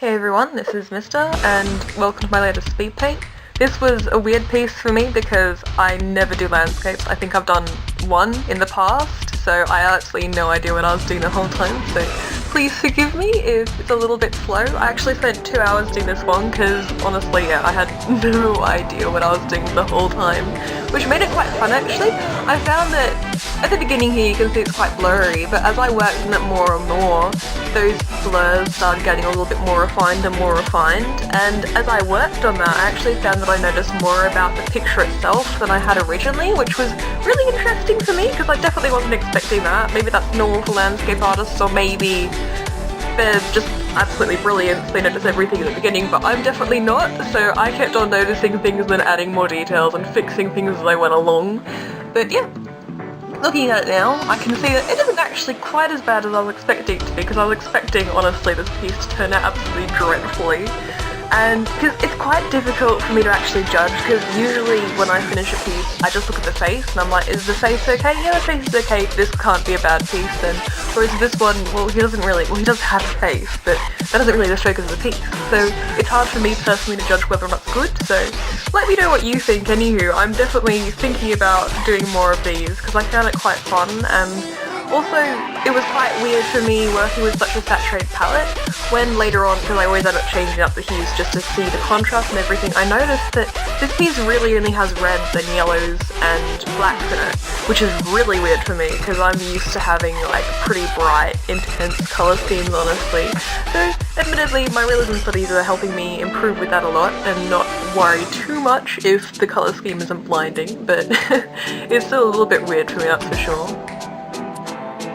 Hey everyone, this is Mista, and welcome to my latest speedpaint. This was a weird piece for me because I never do landscapes. I think I've done one in the past, so I had absolutely no idea what I was doing the whole time, so please forgive me if it's a little bit slow. I actually spent 2 hours doing this one because honestly, I had no idea what I was doing the whole time, which made it quite fun actually. I found that at the beginning here you can see it's quite blurry, but as I worked on it more and more, those blurs started getting a little bit more refined and more refined, and as I worked on that I actually found that I noticed more about the picture itself than I had originally, which was really interesting for me because I definitely wasn't expecting that. Maybe that's normal for landscape artists, or maybe they're just absolutely brilliant, so they notice everything at the beginning, but I'm definitely not, so I kept on noticing things and adding more details and fixing things as I went along. But yeah. Looking at it now, I can see that it isn't actually quite as bad as I was expecting it to be, because I was expecting, honestly, this piece to turn out absolutely dreadfully. And because it's quite difficult for me to actually judge, because usually when I finish a piece, I just look at the face and I'm like, is the face okay? Yeah, the face is okay, this can't be a bad piece then. Whereas this one, well, he does have a face, but that doesn't really the focus of the piece. So it's hard for me personally to judge whether or not it's good, so let me know what you think. Anywho, I'm definitely thinking about doing more of these, because I found it quite fun, and also, it was quite weird for me working with such a saturated palette when later on, because I always end up changing up the hues just to see the contrast and everything, I noticed that this piece really only has reds and yellows and blacks in it, which is really weird for me because I'm used to having like pretty bright, intense colour schemes, honestly. So, admittedly, my realism studies are helping me improve with that a lot and not worry too much if the colour scheme isn't blinding, but it's still a little bit weird for me, that's for sure.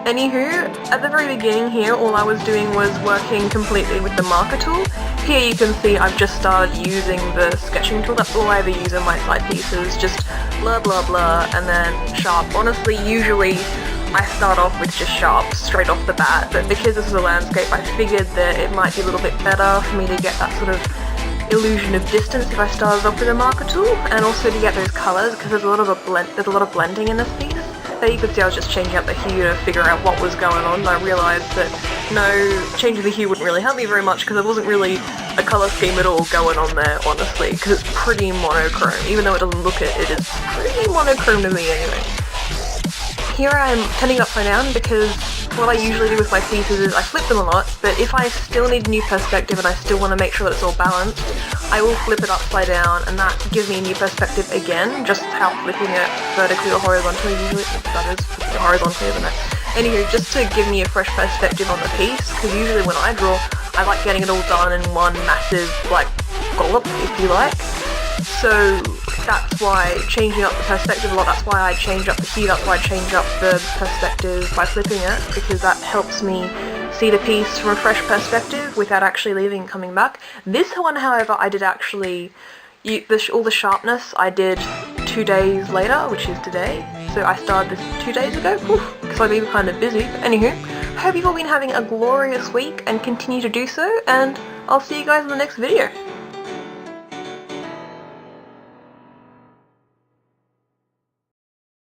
Anywho, at the very beginning here, all I was doing was working completely with the marker tool. Here you can see I've just started using the sketching tool. That's all I ever use in my side pieces, just blah blah blah and then sharp. Honestly, usually I start off with just sharp straight off the bat, but because this is a landscape, I figured that it might be a little bit better for me to get that sort of illusion of distance if I started off with a marker tool, and also to get those colours, because there's a lot of blending in this piece. There you could see I was just changing up the hue to figure out what was going on, and I realised that no, changing the hue wouldn't really help me very much because there wasn't really a colour scheme at all going on there, honestly, because it's pretty monochrome. Even though it doesn't look it, it is pretty monochrome to me anyway. Here I am turning upside down because what I usually do with my pieces is I flip them a lot, but if I still need a new perspective and I still want to make sure that it's all balanced, I will flip it upside down, and that gives me a new perspective again, just how flipping it vertically or horizontally usually, that is, flipping it horizontally, isn't it? Anywho, just to give me a fresh perspective on the piece, because usually when I draw, I like getting it all done in one massive, like, dollop, if you like. So that's why changing up the perspective a lot, that's why I change up the hue, that's why I change up the perspective by flipping it, because that helps me see the piece from a fresh perspective without actually leaving and coming back. This one, however, I did actually, all the sharpness I did 2 days later, which is today. So I started this 2 days ago, because I've been kind of busy. But anywho, I hope you've all been having a glorious week and continue to do so, and I'll see you guys in the next video.